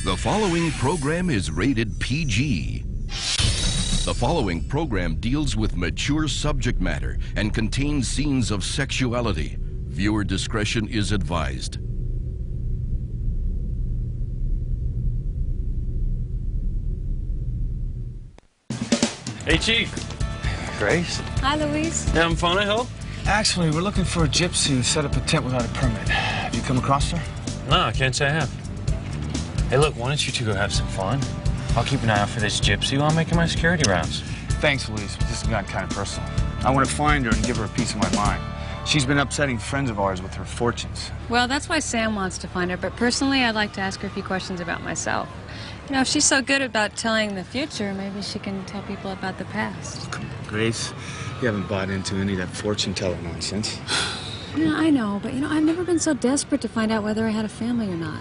The following program is rated PG. The following program deals with mature subject matter and contains scenes of sexuality. Viewer discretion is advised. Hey, Chief. Grace. Hi, Louise. Yeah, I'm fine, I hope. Actually, we're looking for a gypsy who set up a tent without a permit. Have you come across her? No, I can't say I have. Hey, look, why don't you two go have some fun? I'll keep an eye out for this gypsy while I'm making my security rounds. Thanks, Louise, but this has gotten kind of personal. I want to find her and give her a piece of my mind. She's been upsetting friends of ours with her fortunes. Well, that's why Sam wants to find her, but personally, I'd like to ask her a few questions about myself. You know, if she's so good about telling the future, maybe she can tell people about the past. Come on, Grace. You haven't bought into any of that fortune teller nonsense. Yeah, I know, but, you know, I've never been so desperate to find out whether I had a family or not.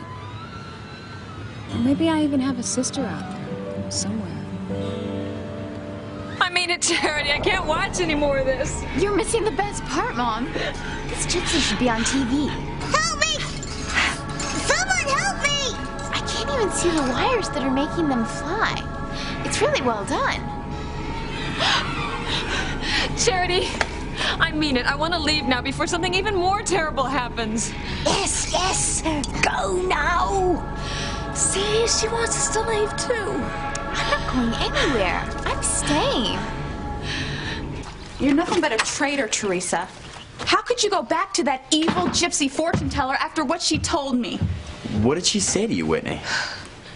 Or maybe I even have a sister out there, somewhere. I mean it, Charity. I can't watch any more of this. You're missing the best part, Mom. This gypsy should be on TV. Help me! Someone help me! I can't even see the wires that are making them fly. It's really well done. Charity, I mean it. I want to leave now before something even more terrible happens. Yes, yes! Go now! See, she wants us to leave too. I'm not going anywhere. I'm staying. You're nothing but a traitor, Teresa. How could you go back to that evil gypsy fortune teller after what she told me? What did she say to you, Whitney?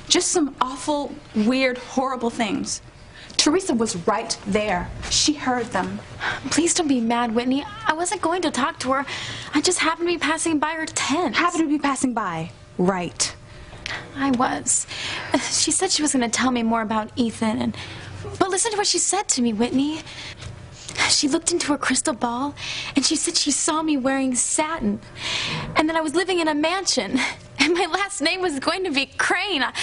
Just some awful, weird, horrible things. Teresa was right there. She heard them. Please don't be mad, Whitney. I wasn't going to talk to her. I just happened to be passing by her tent. Happened to be passing by. Right. I was. She said she was going to tell me more about Ethan, but listen to what she said to me, Whitney. She looked into her crystal ball, and she said she saw me wearing satin, and that I was living in a mansion, and my last name was going to be Crane. I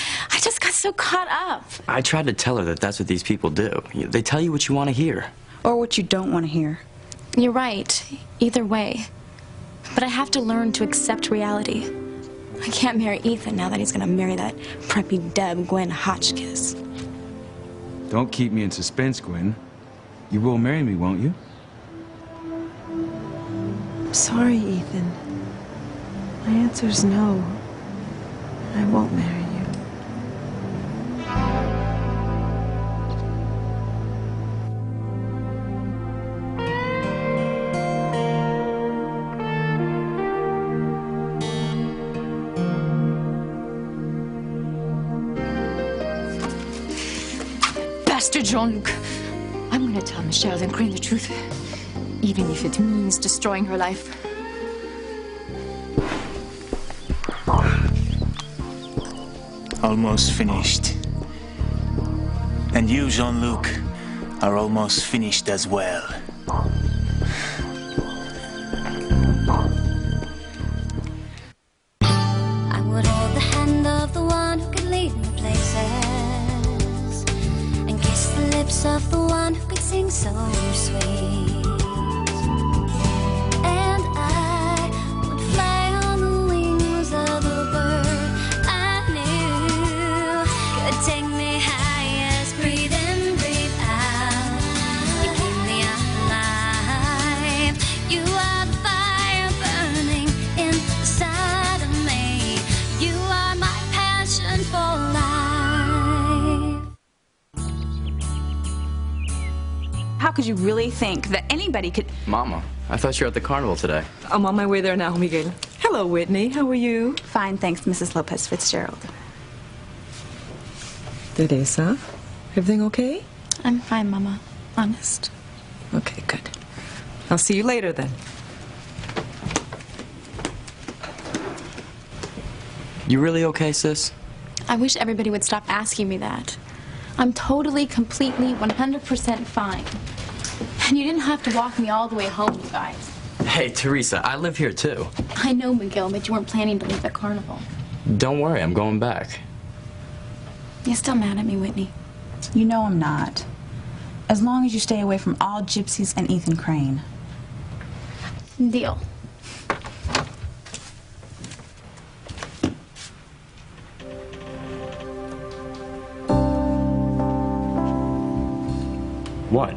just got so caught up. I tried to tell her that that's what these people do. They tell you what you want to hear. Or what you don't want to hear. You're right, either way. But I have to learn to accept reality. I can't marry Ethan now that he's going to marry that preppy Deb Gwen Hotchkiss. Don't keep me in suspense, Gwen. You will marry me, won't you? Sorry, Ethan. My answer's no. I won't marry you. Bastard Jean-Luc. I'm gonna tell Michelle and Crane the truth, even if it means destroying her life. Almost finished. And you, Jean-Luc, are almost finished as well. I would hold the hand of the one who could lead me places, and kiss the lips of the one who could sing so sweet. And I would fly on the wings of a bird I knew could take me highest. Breathe in, breathe out. You keep me alive. You are the fire burning inside of me. You are my passion for life. How could you really think that anybody could... Mama, I thought you were at the carnival today. I'm on my way there now, Miguel. Hello, Whitney. How are you? Fine, thanks, Mrs. Lopez Fitzgerald. Teresa, everything okay? I'm fine, Mama. Honest. Okay, good. I'll see you later then. You really okay, sis? I wish everybody would stop asking me that. I'm totally, completely, 100% fine. And you didn't have to walk me all the way home, you guys. Hey, Teresa, I live here too. I know, Miguel, but you weren't planning to leave the carnival. Don't worry, I'm going back. You're still mad at me, Whitney. You know I'm not. As long as you stay away from all gypsies and Ethan Crane. Deal. What?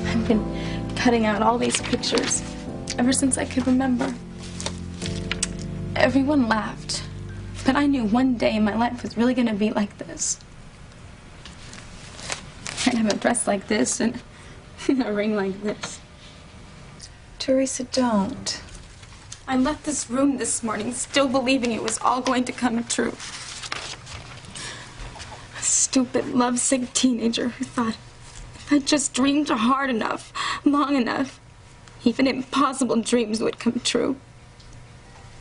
I've been cutting out all these pictures ever since I could remember. Everyone laughed, but I knew one day my life was really going to be like this. I'd have a dress like this and a ring like this. Teresa, don't. I left this room this morning still believing it was all going to come true. A stupid, lovesick teenager who thought if I just dreamed hard enough, long enough, even impossible dreams would come true.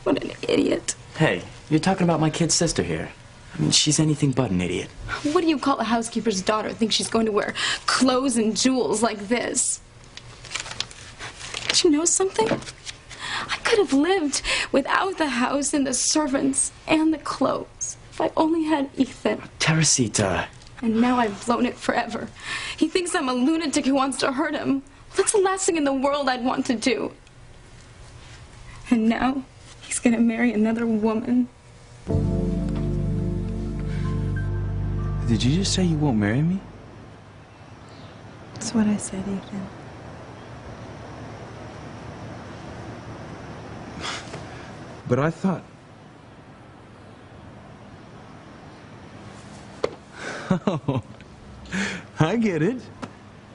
What an idiot. Hey, you're talking about my kid sister here. I mean, she's anything but an idiot. What do you call a housekeeper's daughter think she's going to wear clothes and jewels like this? But you know something? I could have lived without the house and the servants and the clothes if I only had Ethan. Teresita. And now I've blown it forever. He thinks I'm a lunatic who wants to hurt him. That's the last thing in the world I'd want to do. And now he's gonna marry another woman. Did you just say you won't marry me? That's what I said, Ethan. But I thought... Oh, I get it.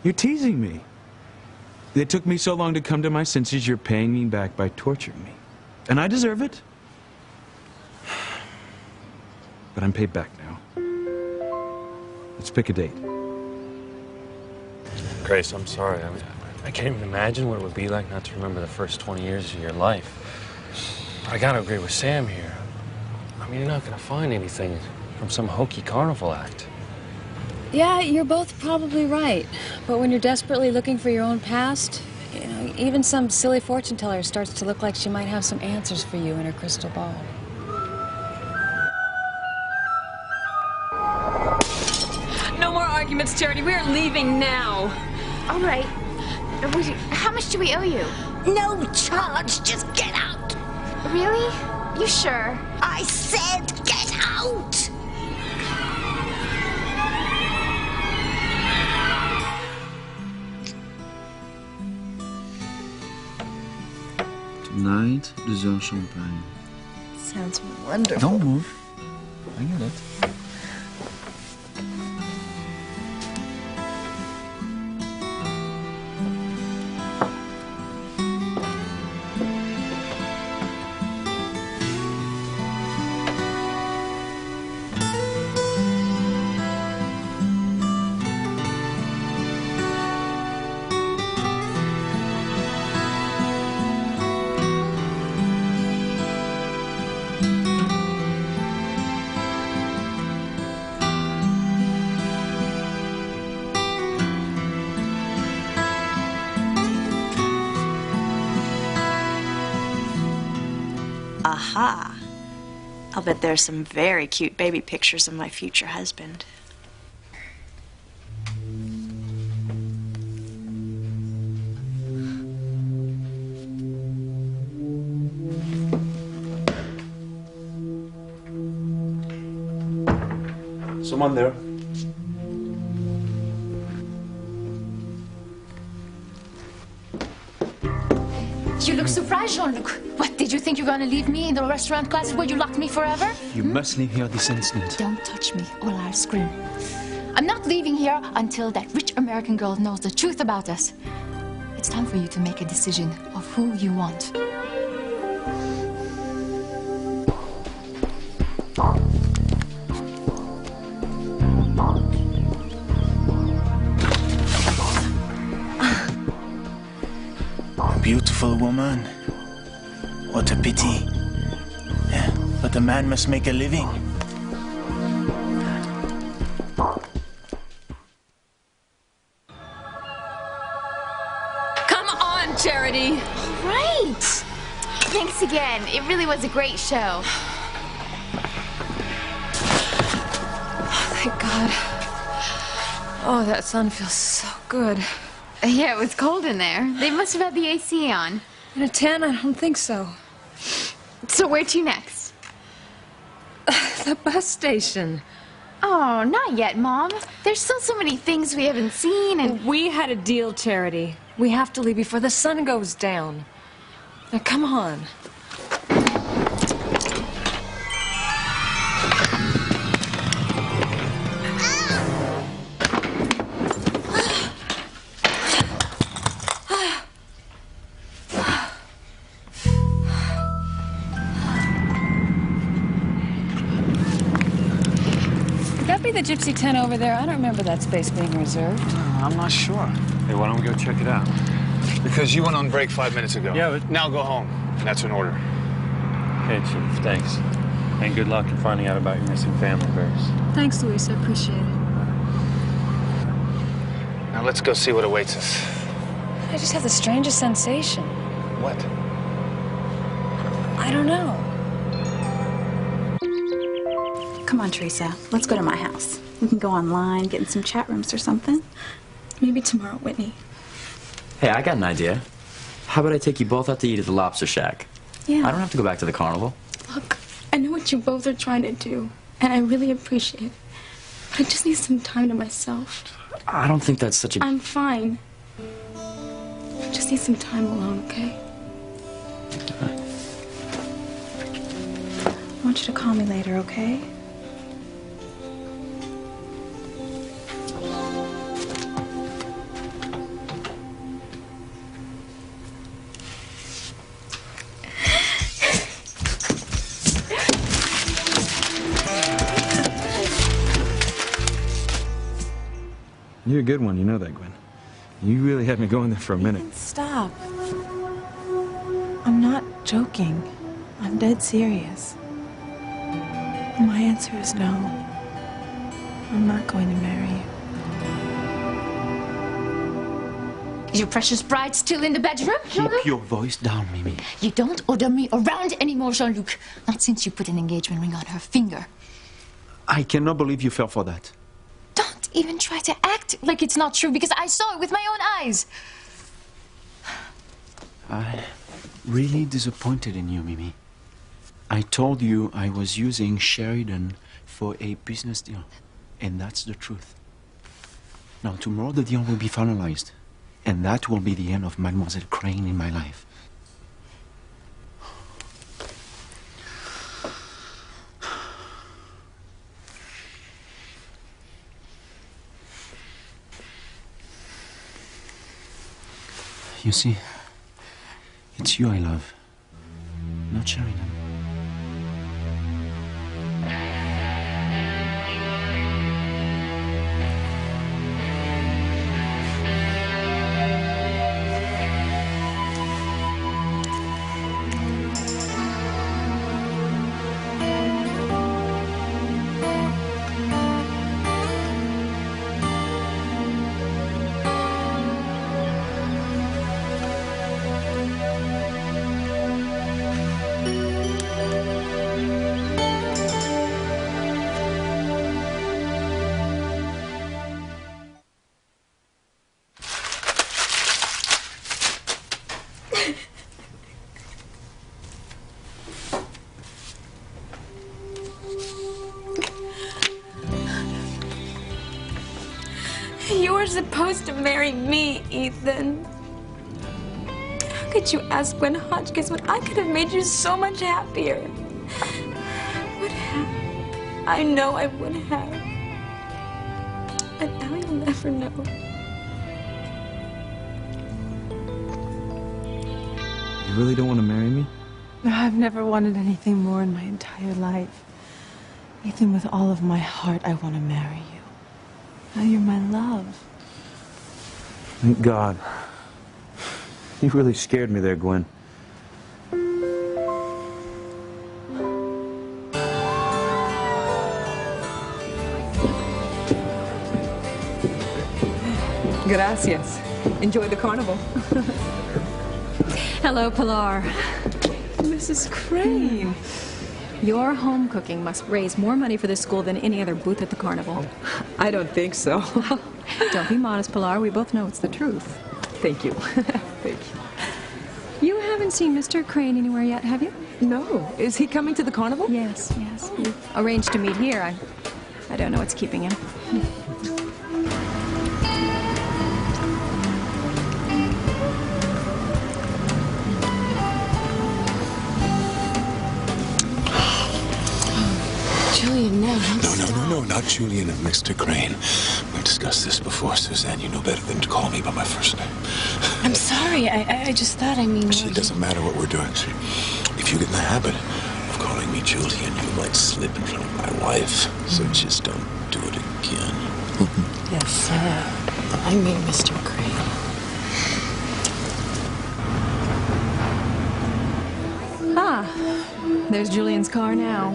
You're teasing me. It took me so long to come to my senses, you're paying me back by torturing me. And I deserve it. But I'm paid back now. Let's pick a date. Grace, I'm sorry. I can't even imagine what it would be like not to remember the first 20 years of your life. But I gotta agree with Sam here. I mean, you're not gonna find anything from some hokey carnival act. Yeah, you're both probably right. But when you're desperately looking for your own past, you know, even some silly fortune teller starts to look like she might have some answers for you in her crystal ball. No more arguments, Charity. We're leaving now. All right. How much do we owe you? No charge. Just get out. Really? You sure? I said get out. Tonight, 2 heures champagne. Sounds wonderful. Don't move. I get it. Aha. I'll bet there's some very cute baby pictures of my future husband. Someone there. You look surprised, Jean-Luc. What, did you think you're gonna leave me in the restaurant closet where you locked me forever? You must leave here this instant. Don't touch me or I'll scream. I'm not leaving here until that rich American girl knows the truth about us. It's time for you to make a decision of who you want. Beautiful woman. What a pity. Yeah, but a man must make a living. Come on, Charity. Right. Thanks again. It really was a great show. Thank God. Oh, that sun feels so good. Yeah, it was cold in there. They must have had the AC on. In a tent, I don't think so. So where to next? The bus station. Oh, not yet, Mom. There's still so many things we haven't seen and... We had a deal, Charity. We have to leave before the sun goes down. Now, come on. The Gypsy tent over there. I don't remember that space being reserved. I'm not sure. Hey, why don't we go check it out? Because you went on break 5 minutes ago. Yeah, but... Now go home. And that's an order. Okay, Chief, thanks. And good luck in finding out about your missing family members. Thanks, Luis. I appreciate it. Now let's go see what awaits us. I just have the strangest sensation. What? I don't know. Come on, Teresa. Let's go to my house. We can go online, get in some chat rooms or something. Maybe tomorrow, Whitney. Hey, I got an idea. How about I take you both out to eat at the Lobster Shack? Yeah. I don't have to go back to the carnival. Look, I know what you both are trying to do, and I really appreciate it. But I just need some time to myself. I don't think that's such a... I'm fine. I just need some time alone, okay? I want you to call me later, okay? You're a good one, you know that, Gwen. You really had me going there for a minute. Stop. I'm not joking. I'm dead serious. My answer is no. I'm not going to marry you. Is your precious bride still in the bedroom? Keep your voice down, Mimi. You don't order me around anymore, Jean-Luc. Not since you put an engagement ring on her finger. I cannot believe you fell for that. Don't even try to act like it's not true, because I saw it with my own eyes. I'm really disappointed in you, Mimi. I told you I was using Sheridan for a business deal, and that's the truth. Now, tomorrow the deal will be finalized, and that will be the end of Mademoiselle Crane in my life. You see, it's you I love, not Sheridan. You were supposed to marry me, Ethan. How could you ask Gwen Hotchkiss when I could have made you so much happier? I would have. I know I would have. But now you'll never know. You really don't want to marry me? No, I've never wanted anything more in my entire life. Ethan, with all of my heart, I want to marry you. Now you're my love. Thank God. You really scared me there, Gwen. Gracias. Enjoy the carnival. Hello, Pilar. Mrs. Crane. Your home cooking must raise more money for this school than any other booth at the carnival. I don't think so. Don't be modest, Pilar. We both know it's the truth. Thank you. Thank you. You haven't seen Mr. Crane anywhere yet, have you? No. Is he coming to the carnival? Yes, yes. We arranged to meet here. I don't know what's keeping him. Julian, no. No, not Julian and Mr. Crane. We've discussed this before, Suzanne. You know better than to call me by my first name. I'm sorry. I just thought, See, it doesn't matter what we're doing. See, if you get in the habit of calling me Julian, you might slip in front of my wife. So just don't do it again. Yes, I mean Mr. Crane. Ah, there's Julian's car now.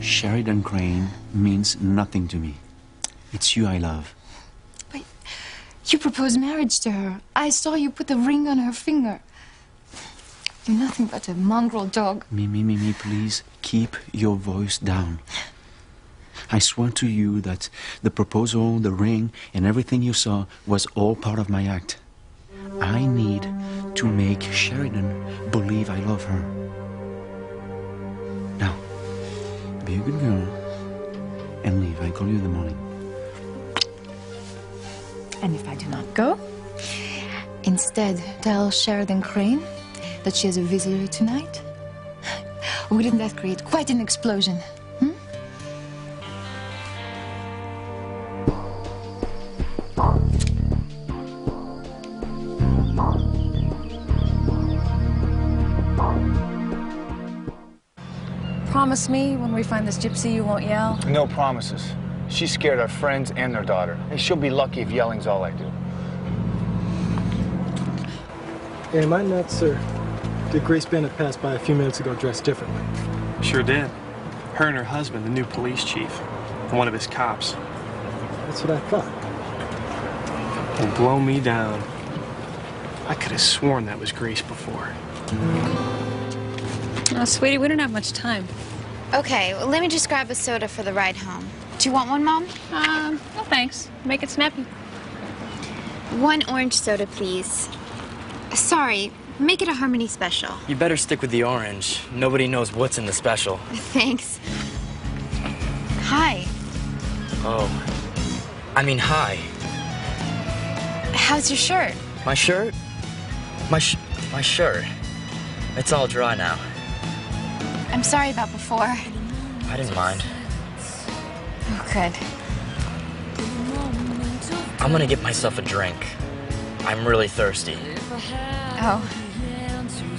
Sheridan Crane means nothing to me. It's you I love. But you proposed marriage to her. I saw you put the ring on her finger. You're nothing but a mongrel dog. Mimi, please keep your voice down. I swear to you that the proposal, the ring, and everything you saw was all part of my act. I need to make Sheridan believe I love her. Now, be a good girl and leave. I call you in the morning. And if I do not go? Instead, tell Sheridan Crane that she has a visitor tonight? Wouldn't that create quite an explosion? Promise me when we find this gypsy you won't yell? No promises. She's scared our friends and their daughter. And she'll be lucky if yelling's all I do. Hey, am I nuts, or did Grace Bennett pass by a few minutes ago dressed differently? Sure did. Her and her husband, the new police chief, and one of his cops. That's what I thought. Will blow me down. I could have sworn that was Grace before. Oh, sweetie, we don't have much time. Okay, well, let me just grab a soda for the ride home. Do you want one, Mom? No thanks. Make it snappy. One orange soda, please. Sorry, make it a Harmony special. You better stick with the orange. Nobody knows what's in the special. Thanks. Hi. Oh. I mean, hi. How's your shirt? My shirt? My shirt. It's all dry now. I'm sorry about before. I didn't mind. Oh, good. I'm gonna get myself a drink. I'm really thirsty. Oh.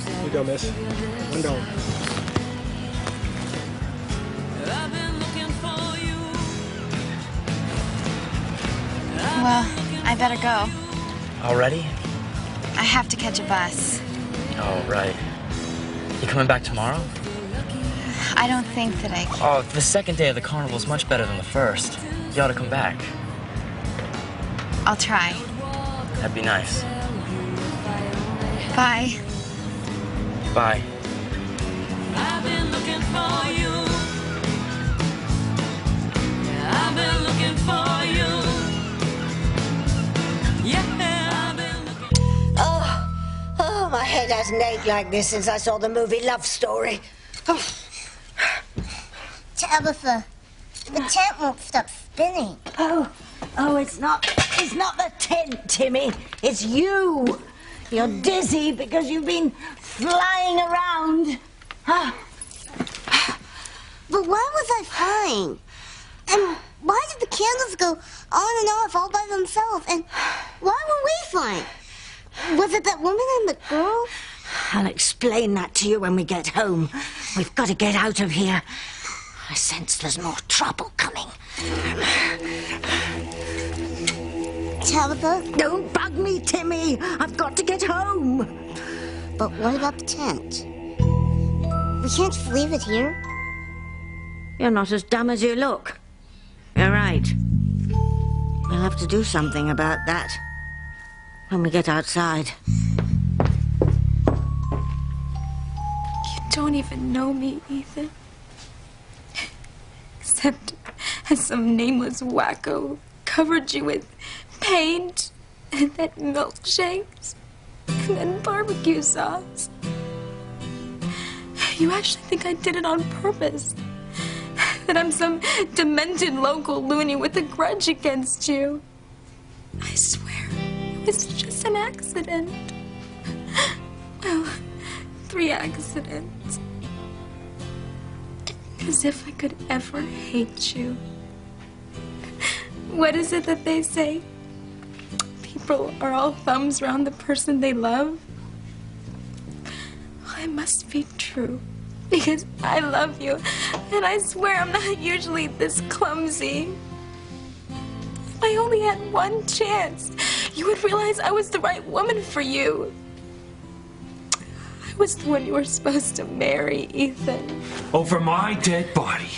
Here you go, miss. $1. Well, I better go. Already? I have to catch a bus. Oh, right. You coming back tomorrow? I don't think that I can. Oh, the second day of the carnival is much better than the first. You ought to come back. I'll try. That'd be nice. Bye. Bye. I've been looking for you. I've been looking for you. Yeah, I've been looking. Oh, my head hasn't ached like this since I saw the movie Love Story. Tabitha, the tent won't stop spinning. Oh, it's not the tent, Timmy. It's you. You're dizzy because you've been flying around. But why was I flying? And why did the candles go on and off all by themselves? And why were we flying? Was it that woman and the girl? I'll explain that to you when we get home. We've got to get out of here. I sense there's more trouble coming. Tabitha? Don't bug me, Timmy. I've got to get home. But what about the tent? We can't just leave it here. You're not as dumb as you look. You're right. We'll have to do something about that when we get outside. You don't even know me, Ethan. except as some nameless wacko covered you with paint and then milkshakes and then barbecue sauce. You actually think I did it on purpose? That I'm some demented local loony with a grudge against you? I swear, it was just an accident. Well, 3 accidents. As if I could ever hate you. What is it that they say? People are all thumbs around the person they love? Well, it must be true. Because I love you, and I swear I'm not usually this clumsy. If I only had one chance, you would realize I was the right woman for you. I was the one you were supposed to marry, Ethan. Over my dead body.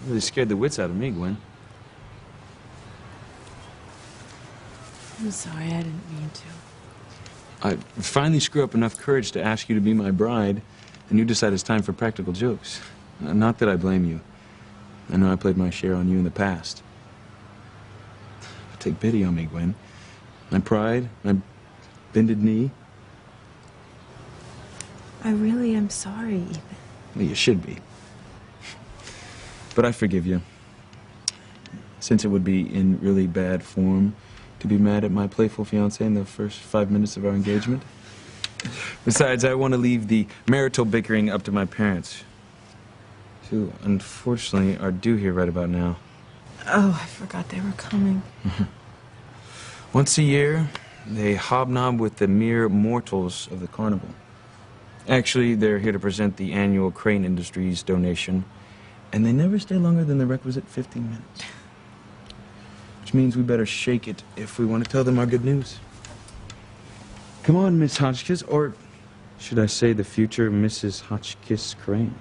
Really scared the wits out of me, Gwen. I'm sorry, I didn't mean to. I finally screw up enough courage to ask you to be my bride, and you decide it's time for practical jokes. Not that I blame you. I know I played my share on you in the past. But take pity on me, Gwen. My pride, my bended knee. I really am sorry, Ethan. Well, you should be. But I forgive you. Since it would be in really bad form to be mad at my playful fiancé in the first 5 minutes of our engagement. Besides, I want to leave the marital bickering up to my parents, who unfortunately are due here right about now. Oh, I forgot they were coming. Once a year, they hobnob with the mere mortals of the carnival. Actually, they're here to present the annual Crane Industries donation, and they never stay longer than the requisite 15 minutes. Which means we better shake it if we want to tell them our good news. Come on, Miss Hotchkiss, or should I say the future Mrs. Hotchkiss Crane?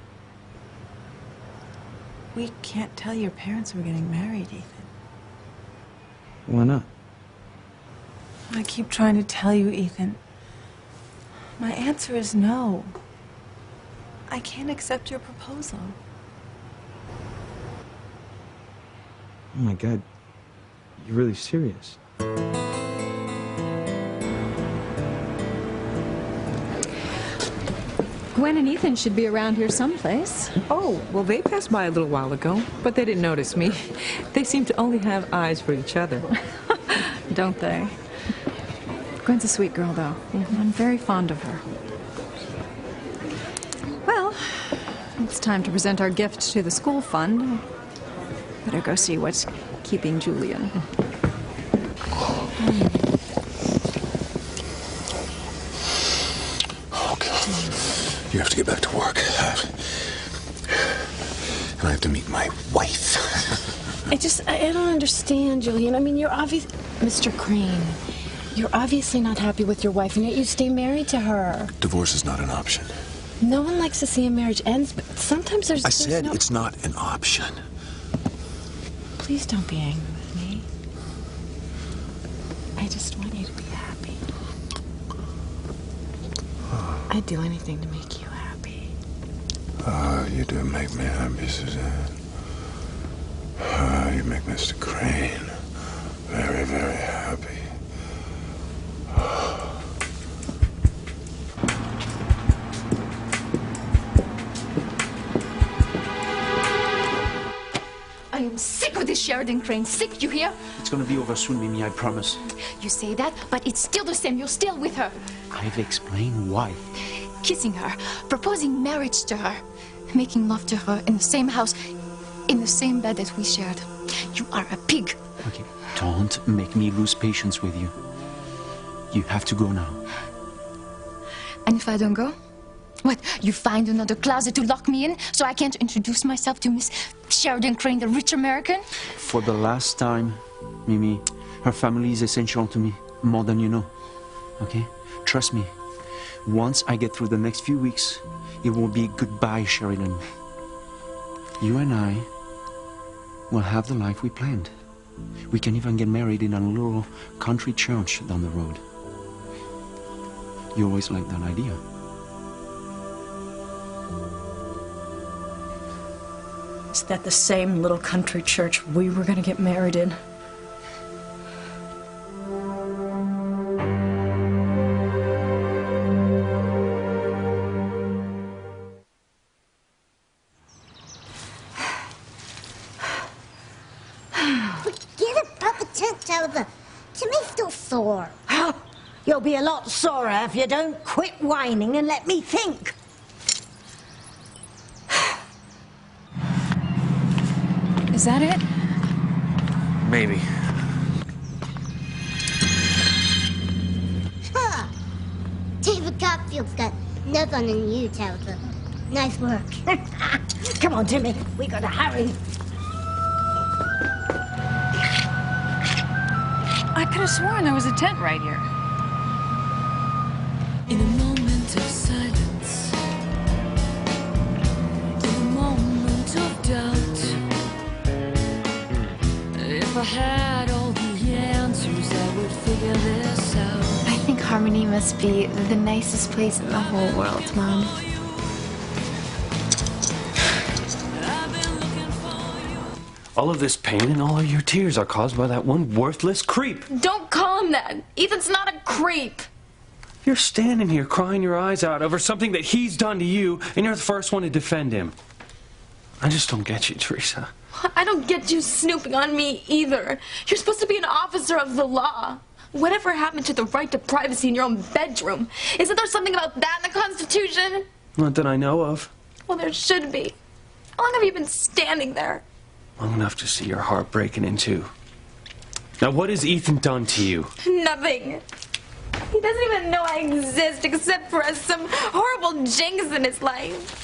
We can't tell your parents we're getting married, Ethan. Why not? I keep trying to tell you, Ethan. My answer is no. I can't accept your proposal. Oh my God, you're really serious. Gwen and Ethan should be around here someplace. Oh, well, they passed by a little while ago, but they didn't notice me. They seem to only have eyes for each other. Don't they? Gwen's a sweet girl, though. I'm very fond of her. Well, it's time to present our gift to the school fund. Better go see what's keeping Julian. You have to get back to work. And I have to meet my wife. I don't understand, Julian. I mean, you're obvious... Mr. Crane, you're obviously not happy with your wife, and yet you stay married to her. Divorce is not an option. No one likes to see a marriage end, but sometimes there's... I said it's not an option. Please don't be angry with me. I just want you to be happy. I'd do anything to make you happy. Oh, you do make me happy, Suzanne. Oh, you make Mr. Crane very, very happy. I am sick of this Sheridan Crane. Sick, you hear? It's gonna be over soon, Mimi, I promise. You say that, but it's still the same. You're still with her. I've explained why. Kissing her, proposing marriage to her, making love to her in the same house, in the same bed that we shared. You are a pig. Okay, don't make me lose patience with you. You have to go now. And if I don't go? What, you find another closet to lock me in so I can't introduce myself to Miss Sheridan Crane, the rich American? For the last time, Mimi, her family is essential to me, more than you know. Okay? Trust me. Once I get through the next few weeks, it will be goodbye, Sheridan. You and I will have the life we planned. We can even get married in a little country church down the road. You always liked that idea. Is that the same little country church we were gonna get married in? Get a proper tent, Talitha. Timmy's still sore. You'll be a lot sorer if you don't quit whining and let me think. Is that it? Maybe. Huh. David Copfield's got nothing in you, Talitha. Nice work. Come on, Timmy. We gotta hurry. I could have sworn there was a tent right here. In a moment of silence, in a moment of doubt, if I had all the answers, I would figure this out. I think Harmony must be the nicest place in the whole world, Mom. All of this pain and all of your tears are caused by that one worthless creep. Don't call him that. Ethan's not a creep. You're standing here crying your eyes out over something that he's done to you, and you're the first one to defend him. I just don't get you, Teresa. I don't get you snooping on me either. You're supposed to be an officer of the law. Whatever happened to the right to privacy in your own bedroom? Isn't there something about that in the Constitution? Not that I know of. Well, there should be. How long have you been standing there? Long enough to see your heart breaking in two. Now, what has Ethan done to you? Nothing. He doesn't even know I exist except for some horrible jinx in his life.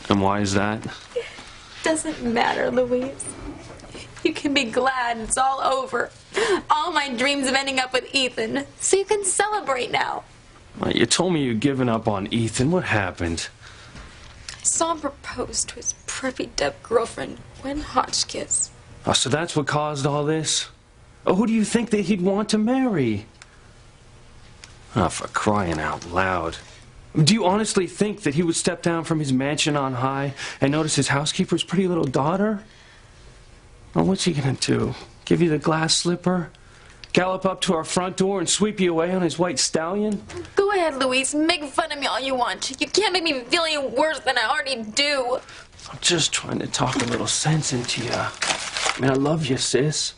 And why is that? Doesn't matter, Louise. You can be glad it's all over. All my dreams of ending up with Ethan. So you can celebrate now. Well, you told me you'd given up on Ethan. What happened? I saw him propose to his preppy deaf girlfriend, Gwen Hotchkiss. Oh, so that's what caused all this? Oh, who do you think that he'd want to marry? Oh, for crying out loud. Do you honestly think that he would step down from his mansion on high and notice his housekeeper's pretty little daughter? Well, what's he gonna do? Give you the glass slipper? Gallop up to our front door and sweep you away on his white stallion? Go ahead, Louise. Make fun of me all you want. You can't make me feel any worse than I already do. I'm just trying to talk a little sense into you. I mean, I love you, sis.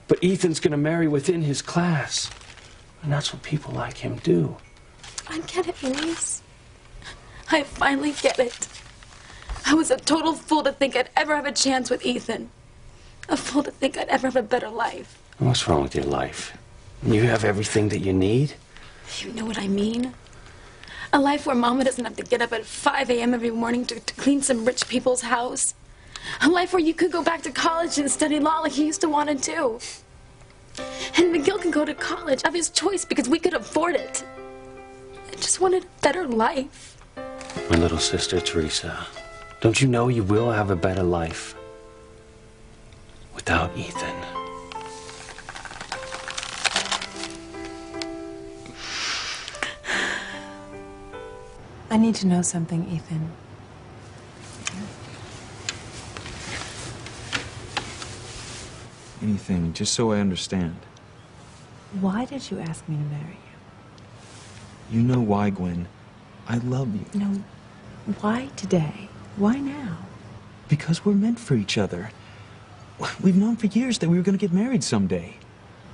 But Ethan's gonna marry within his class. And that's what people like him do. I get it, Louise. I finally get it. I was a total fool to think I'd ever have a chance with Ethan. A fool to think I'd ever have a better life. What's wrong with your life? You have everything that you need? You know what I mean? A life where Mama doesn't have to get up at 5 a.m. every morning to clean some rich people's house. A life where you could go back to college and study law like you used to want to do. And McGill can go to college of his choice because we could afford it. I just wanted a better life. My little sister, Teresa, don't you know you will have a better life without Ethan? I need to know something, Ethan. Anything, just so I understand. Why did you ask me to marry you? You know why, Gwen. I love you. No, why today? Why now? Because we're meant for each other. We've known for years that we were going to get married someday.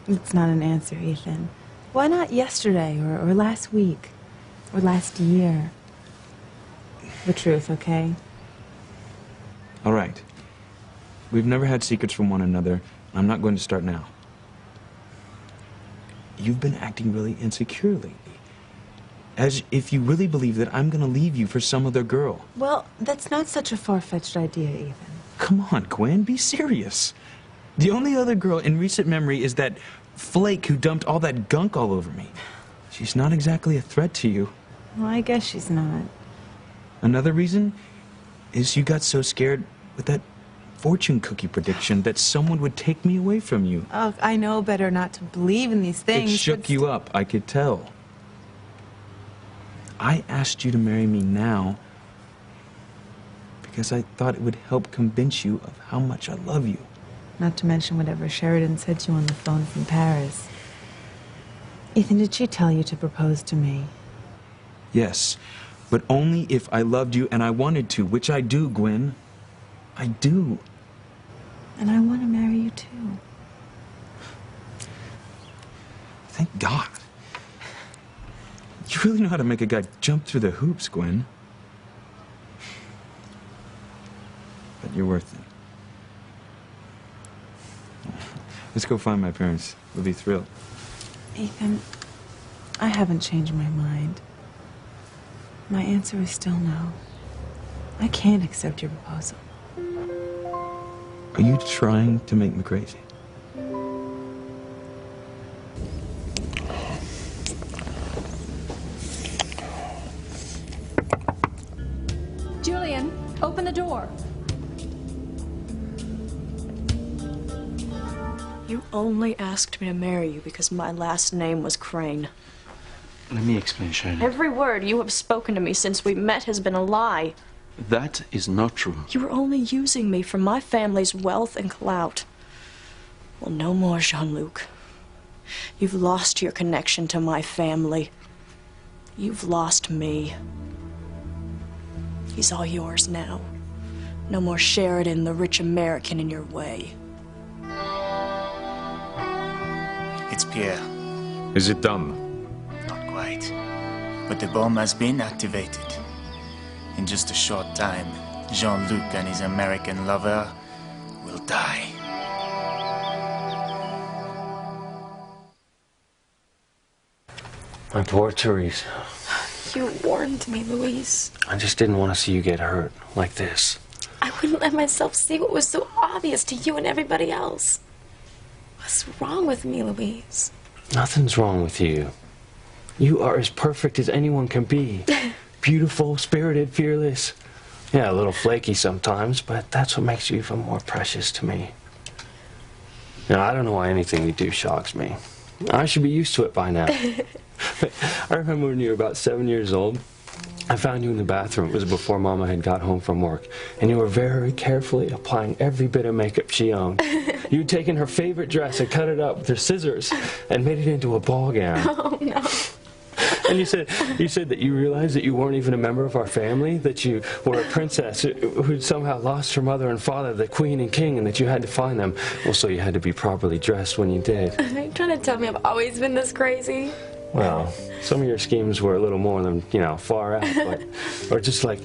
It's not an answer, Ethan. Why not yesterday or last week or last year? The truth, okay? All right. We've never had secrets from one another. I'm not going to start now. You've been acting really insecure lately. As if you really believe that I'm going to leave you for some other girl. Well, that's not such a far-fetched idea, Ethan. Come on, Gwen, be serious. The only other girl in recent memory is that flake who dumped all that gunk all over me. She's not exactly a threat to you. Well, I guess she's not. Another reason is you got so scared with that fortune cookie prediction that someone would take me away from you. Oh, I know better not to believe in these things. It shook you up, I could tell. I asked you to marry me now because I thought it would help convince you of how much I love you. Not to mention whatever Sheridan said to you on the phone from Paris. Ethan, did she tell you to propose to me? Yes, but only if I loved you and I wanted to, which I do, Gwen. I do. And I want to marry you too. Thank God. You really know how to make a guy jump through the hoops, Gwen. But you're worth it. Let's go find my parents. They'll be thrilled. Ethan, I haven't changed my mind. My answer is still no. I can't accept your proposal. Are you trying to make me crazy? Julian, open the door. You only asked me to marry you because my last name was Crane. Let me explain, Sheridan. Every word you have spoken to me since we met has been a lie. That is not true. You were only using me for my family's wealth and clout. Well, no more, Jean-Luc. You've lost your connection to my family. You've lost me. He's all yours now. No more Sheridan, the rich American, in your way. It's Pierre. Is it done? Not quite. But the bomb has been activated. In just a short time, Jean-Luc and his American lover will die. My poor Therese. You warned me, Louise. I just didn't want to see you get hurt like this. I wouldn't let myself see what was so obvious to you and everybody else. What's wrong with me, Louise? Nothing's wrong with you. You are as perfect as anyone can be. Beautiful, spirited, fearless. Yeah, a little flaky sometimes, but that's what makes you even more precious to me. Now, I don't know why anything you do shocks me. I should be used to it by now. I remember when you were about 7 years old, I found you in the bathroom. It was before Mama had got home from work. And you were very carefully applying every bit of makeup she owned. You'd taken her favorite dress and cut it up with her scissors and made it into a ball gown. Oh, no. And you said that you realized that you weren't even a member of our family, that you were a princess who'd somehow lost her mother and father, the queen and king, and that you had to find them. Well, so you had to be properly dressed when you did. Are you trying to tell me I've always been this crazy? Well, some of your schemes were a little more than, far out, but, or just like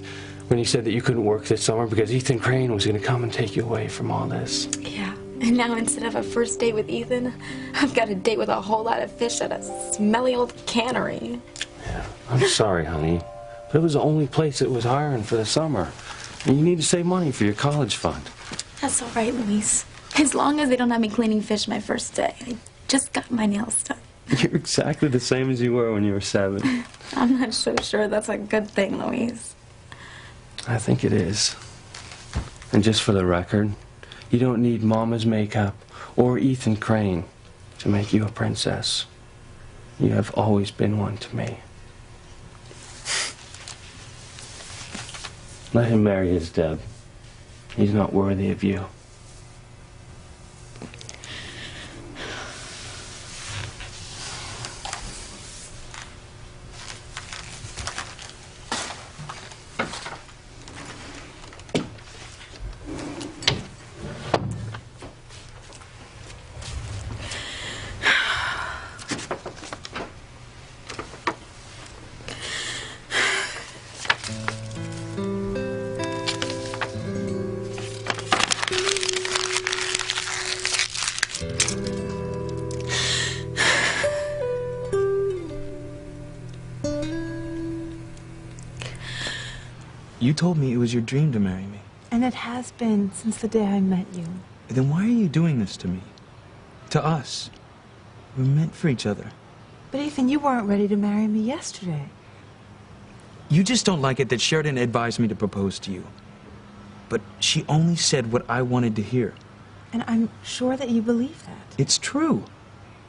when you said that you couldn't work this summer because Ethan Crane was going to come and take you away from all this. Yeah, and now instead of a first date with Ethan, I've got a date with a whole lot of fish at a smelly old cannery. Yeah, I'm sorry, honey, but it was the only place that was hiring for the summer. And you need to save money for your college fund. That's all right, Louise. As long as they don't have me cleaning fish my first day. I just got my nails done. You're exactly the same as you were when you were 7. I'm not so sure that's a good thing, Louise. I think it is. And just for the record, you don't need Mama's makeup or Ethan Crane to make you a princess. You have always been one to me. Let him marry his Deb. He's not worthy of you. You told me it was your dream to marry me. And it has been since the day I met you. Then why are you doing this to me? To us? We're meant for each other. But Ethan, you weren't ready to marry me yesterday. You just don't like it that Sheridan advised me to propose to you. but she only said what I wanted to hear. And I'm sure that you believe that. It's true.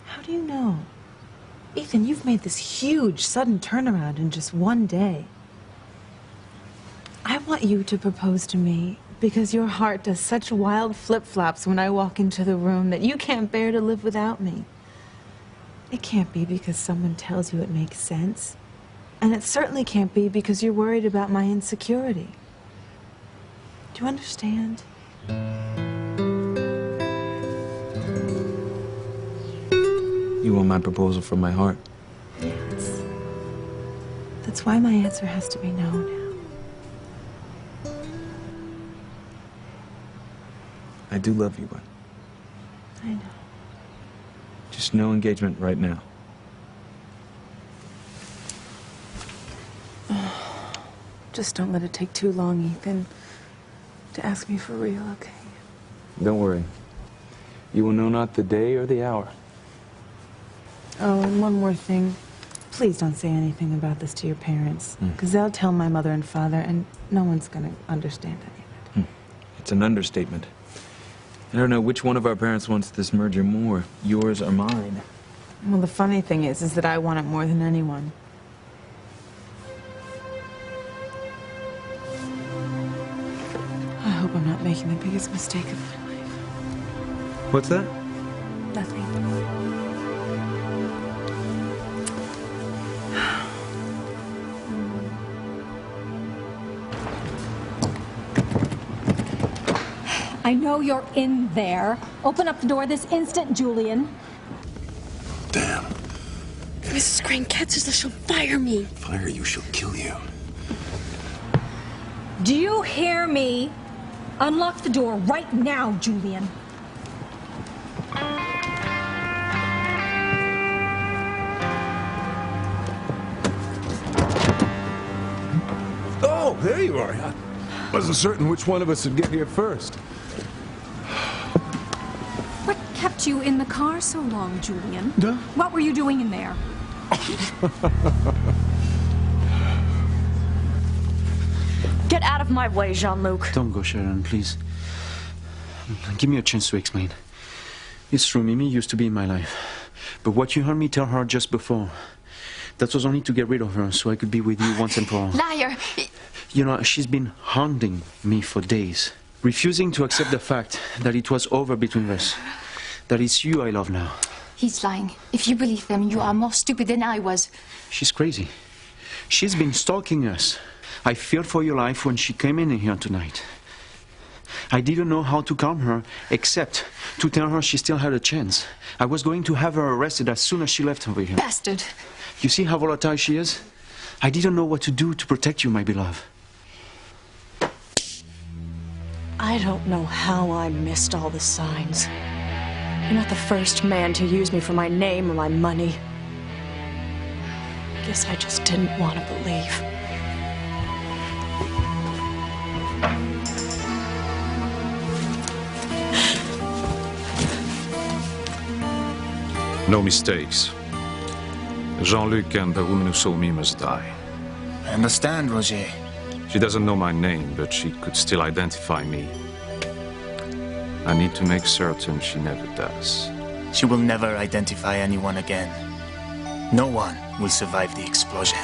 How do you know? Ethan, you've made this huge, sudden turnaround in just one day. I want you to propose to me because your heart does such wild flip-flops when I walk into the room that you can't bear to live without me. It can't be because someone tells you it makes sense. And it certainly can't be because you're worried about my insecurity. Do you understand? You want my proposal from my heart? Yes. That's why my answer has to be no now. I do love you, but I know. just no engagement right now. Just don't let it take too long, Ethan, to ask me for real, okay? Don't worry. You will know not the day or the hour. Oh, and one more thing. Please don't say anything about this to your parents, because they'll tell my mother and father, and no one's going to understand any of it. It's an understatement. I don't know which one of our parents wants this merger more, yours or mine. Well, the funny thing is that I want it more than anyone. I hope I'm not making the biggest mistake of my life. What's that? Nothing. I know you're in there. Open up the door this instant, Julian. Damn. If Mrs. Crane catches us, she'll fire me. Fire you, she'll kill you. Do you hear me? Unlock the door right now, Julian. Oh, there you are. I wasn't certain which one of us would get here first. What kept you in the car so long, Julian? Duh. What were you doing in there? Get out of my way, Jean-Luc. Don't go, Sharon, please. Give me a chance to explain. It's true, Mimi used to be in my life. But what you heard me tell her just before, that was only to get rid of her so I could be with you once and for all. Liar! You know, she's been haunting me for days, refusing to accept the fact that it was over between us, that it's you I love now. He's lying. If you believe them, you are more stupid than I was. She's crazy. She's been stalking us. I feared for your life when she came in here tonight. I didn't know how to calm her, except to tell her she still had a chance. I was going to have her arrested as soon as she left over here. Bastard! You see how volatile she is? I didn't know what to do to protect you, my beloved. I don't know how I missed all the signs. You're not the first man to use me for my name or my money. Guess I just didn't want to believe. No mistakes. Jean-Luc and the woman who saw me must die. I understand, Roger. She doesn't know my name, but she could still identify me. I need to make certain she never does. She will never identify anyone again. No one will survive the explosion.